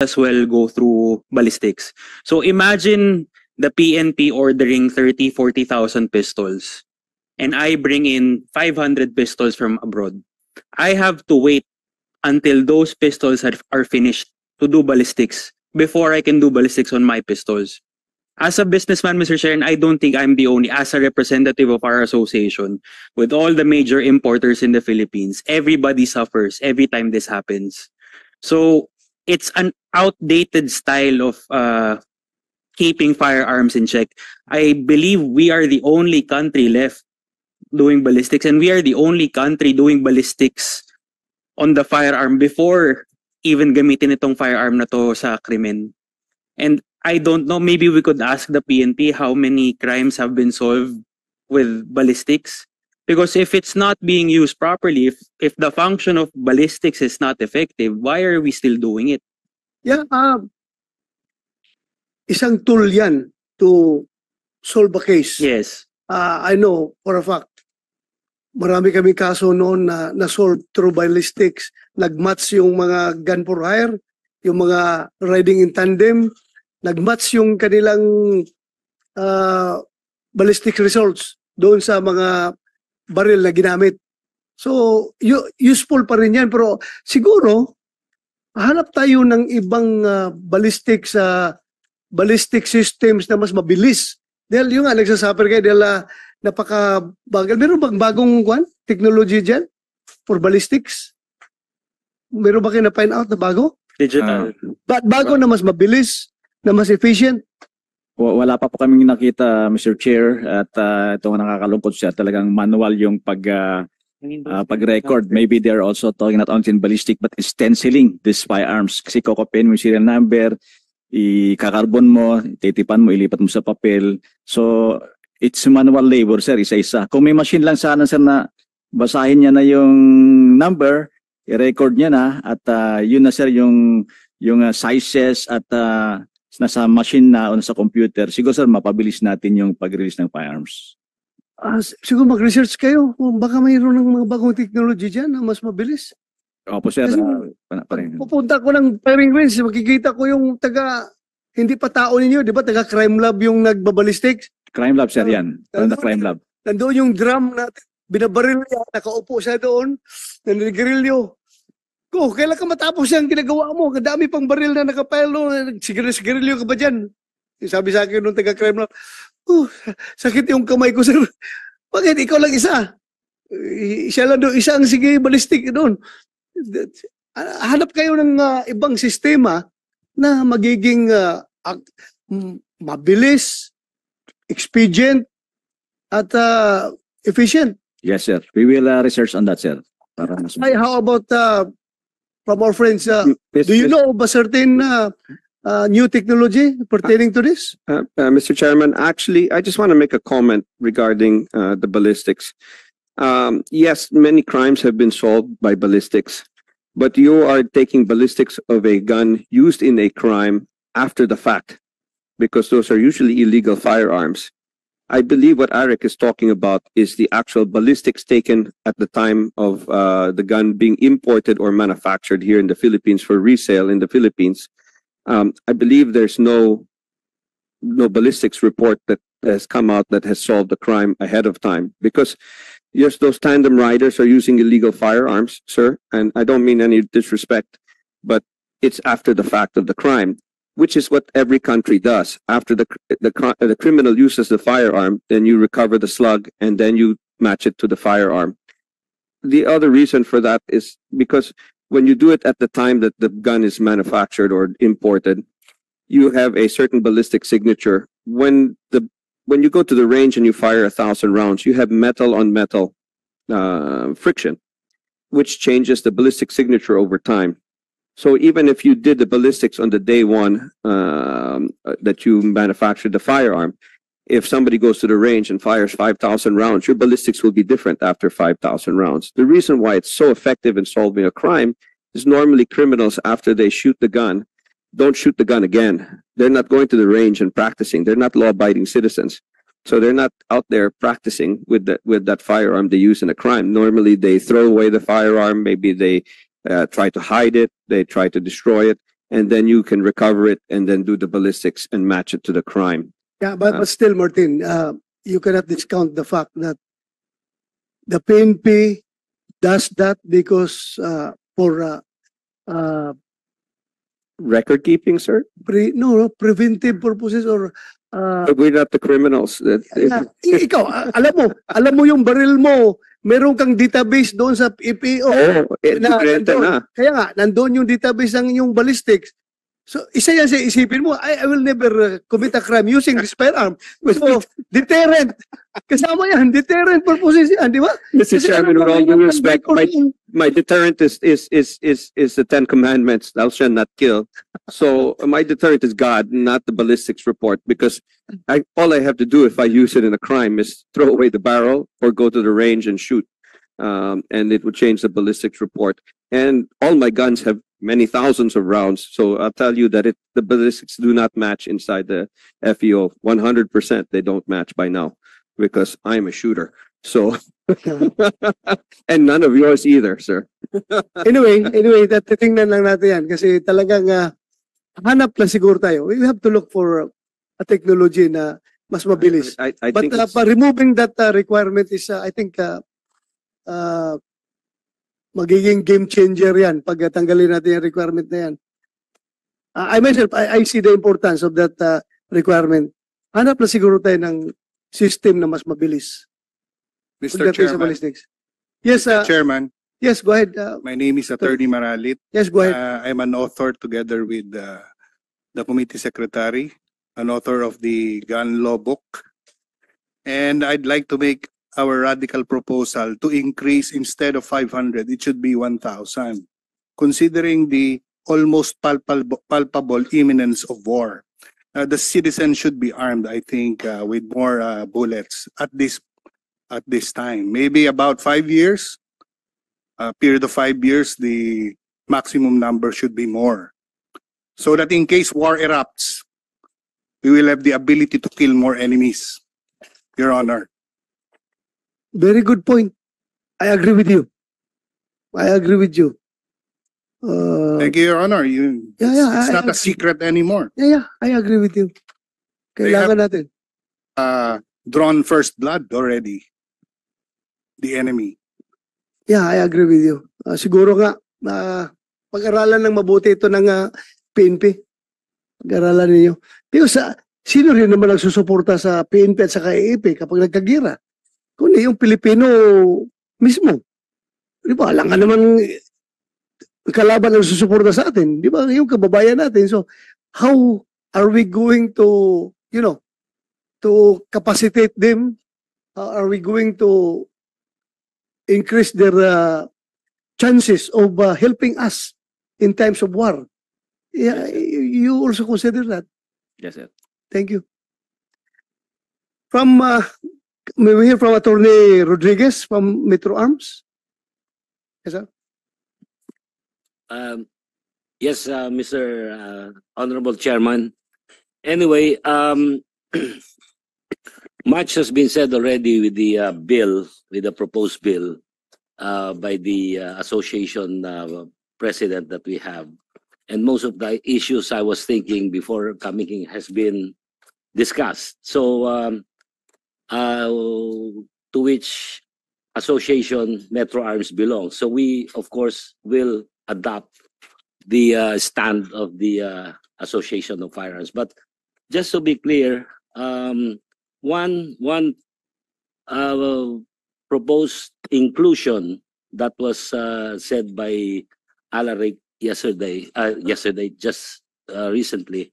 as well go through ballistics. So imagine the PNP ordering 30, 40,000 pistols, and I bring in 500 pistols from abroad. I have to wait until those pistols are finished to do ballistics before I can do ballistics on my pistols. As a businessman, Mr. Chair, and I don't think I'm the only, as a representative of our association, with all the major importers in the Philippines, everybody suffers every time this happens. So it's an outdated style of keeping firearms in check. I believe we are the only country left doing ballistics, and we are the only country doing ballistics on the firearm before even gamitin itong firearm na to sa krimen. And I don't know, maybe we could ask the PNP how many crimes have been solved with ballistics. Because if it's not being used properly, if the function of ballistics is not effective, why are we still doing it? Yeah, isang tool yan to solve a case. Yes. I know for a fact, marami kami kaso noon na na-solve through ballistics. Nag-match yung mga gun for hire, yung mga riding in tandem, nag-match yung kanilang ballistic results doon sa mga baril na ginamit. So, useful pa rin yan. Pero siguro, hanap tayo ng ibang ballistic systems na mas mabilis. Dahil yung nga, nagsasuffer kayo dahil napakabagal. Meron bang bagong technology dyan for ballistics? Meron ba kayo na-find out na bago? Digital. Bago na mas mabilis, na mas efficient? Wala pa po kaming nakita, Mr. Chair, at ito nga nakakalungkot siya. Talagang manual yung pag-record. Maybe they're also talking not only in ballistic but stenciling these firearms. Kasi kokopin mo yung serial number, ikakarbon mo, titipan mo, ilipat mo sa papel. So, it's manual labor, sir, isa-isa. Kung may machine lang sana, sir, na basahin niya na yung number, i-record niya na, at yun na, sir, yung sizes at nasa machine na o nasa computer, siguro, sir, mapabilis natin yung pag-release ng firearms. Siguro mag-research kayo. Baka mayroon ng mga bagong technology dyan na mas mabilis. Opo, sir. Pupunta ko ng firing range, makikita ko yung hindi pa tao ninyo, di ba? Taga-crime lab yung nagbabalistics. Crime lab, sir, yan. Crime lab. Nandoon yung drum na binabaril niya, nakaupo siya doon, naninigarilyo. Kailan ka matapos yung ginagawa mo? Kadami pang baril na nakapelo, sigarilyo ka ba dyan? Sabi sa akin nung taga-crime lab, sakit yung kamay ko, sir. Bakit? Ikaw lang isa. Siya lang doon, isa ang sige ballistic doon. Hanap kayo ng ibang sistema na magiging mabilis, expedient, at efficient. Yes, sir. We will research on that, sir. How about from our friends, do you know of a certain new technology pertaining to this? Mr. Chairman, actually, I just want to make a comment regarding the ballistics. Yes, many crimes have been solved by ballistics, but you are taking ballistics of a gun used in a crime after the fact, because those are usually illegal firearms. I believe what Eric is talking about is the actual ballistics taken at the time of the gun being imported or manufactured here in the Philippines for resale in the Philippines. I believe there's no ballistics report that has come out that has solved the crime ahead of time, because yes, those tandem riders are using illegal firearms, sir, and I don't mean any disrespect, but it's after the fact of the crime, which is what every country does. After the criminal uses the firearm, then you recover the slug and then you match it to the firearm. The other reason for that is because when you do it at the time that the gun is manufactured or imported, you have a certain ballistic signature. When you go to the range and you fire 1,000 rounds, you have metal on metal friction, which changes the ballistic signature over time. So even if you did the ballistics on the day one that you manufactured the firearm, if somebody goes to the range and fires 5,000 rounds, your ballistics will be different after 5,000 rounds. The reason why it's so effective in solving a crime is normally criminals, after they shoot the gun, don't shoot the gun again. They're not going to the range and practicing. They're not law-abiding citizens. So they're not out there practicing with that firearm they use in a crime. Normally they throw away the firearm, maybe they try to hide it, they try to destroy it. and then you can recover it and then do the ballistics and match it to the crime. Yeah, but still, Martin, you cannot discount the fact that the PNP does that because for Record keeping, sir? preventive purposes or But we're not the criminals. ikaw, alam mo yung baril mo, meron kang database doon sa EPO. Diferente na. Kaya nga, nandoon yung database ng inyong ballistics. So, isa yan sa isipin mo, I will never commit a crime using this firearm. So, deterrent. Kasama yan, deterrent purposes yan, di ba? Mr. Kasi Chairman, with all due respect, yung- my deterrent is the Ten Commandments. Thou shalt not kill. So my deterrent is God, not the ballistics report, because all I have to do if I use it in a crime is throw away the barrel or go to the range and shoot, and it would change the ballistics report. And all my guns have many thousands of rounds, so I'll tell you that the ballistics do not match inside the FEO. 100% they don't match by now, because I'm a shooter. So. And none of yours either, sir. Anyway, titingnan lang natin yan kasi talagang hanap lang siguro tayo. We have to look for a technology na mas mabilis. I But think it's- removing that requirement is, I think, magiging game changer yan pag tanggalin natin yung requirement na yan. I myself, I see the importance of that requirement. Hanap lang siguro tayo ng system na mas mabilis. Mr. Pagdating sa Chairman, ballistics. Yes, Chairman, yes, go ahead. my name is Attorney Maralit. Yes, go ahead. I'm an author together with the committee secretary, an author of the gun law book. And I'd like to make our radical proposal to increase instead of 500, it should be 1,000, considering the almost palpable imminence of war. The citizen should be armed, I think, with more bullets at this time. Maybe about 5 years, a period of 5 years, the maximum number should be more. So that in case war erupts, we will have the ability to kill more enemies, Your Honor. Very good point. I agree with you. Thank you, Your Honor. It's not a secret anymore. I agree with you. Kailangan natin. Drawn first blood already. The enemy. Yeah, I agree with you. Siguro nga, pag-aralan ng mabuti ito ng PNP. Pag-aralan ninyo. Because sino rin naman nagsusuporta sa PNP at sa AAP kapag nagkagira? Kundi yung Pilipino mismo. Di ba? Alam nga naman kalaban ang susuporta sa atin. Di ba? Yung kababayan natin. So, how are we going to, to capacitate them? How are we going to increase their chances of helping us in times of war? Yeah, you also consider that. Yes, sir. Thank you. From, may we hear from Attorney Rodriguez from Metro Arms? Yes, sir. Yes, Mr. Honorable Chairman. Anyway, much has been said already with the bill, with the proposed bill by the association president that we have. And most of the issues I was thinking before coming in has been discussed. So, to which association Metro Arms belongs. So we, of course, will adopt the stand of the Association of Firearms. But just to be clear, one proposed inclusion that was said by Alaric yesterday, just recently,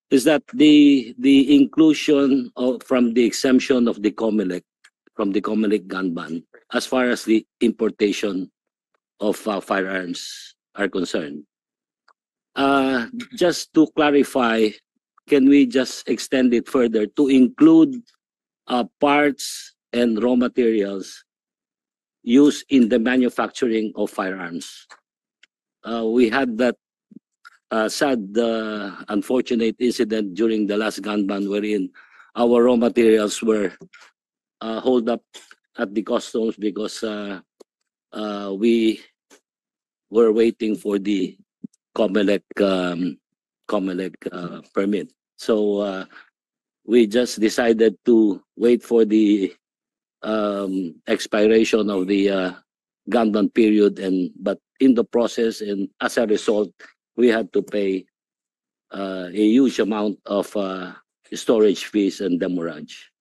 is that the inclusion from the exemption of the COMELEC, from the COMELEC gun ban, as far as the importation of firearms are concerned. Just to clarify, can we just extend it further to include parts and raw materials used in the manufacturing of firearms? We had that sad, unfortunate incident during the last gun ban wherein our raw materials were hold up at the customs because we were waiting for the COMELEC permit. So we just decided to wait for the expiration of the gun ban period, but in the process and as a result, we had to pay a huge amount of storage fees and demurrage.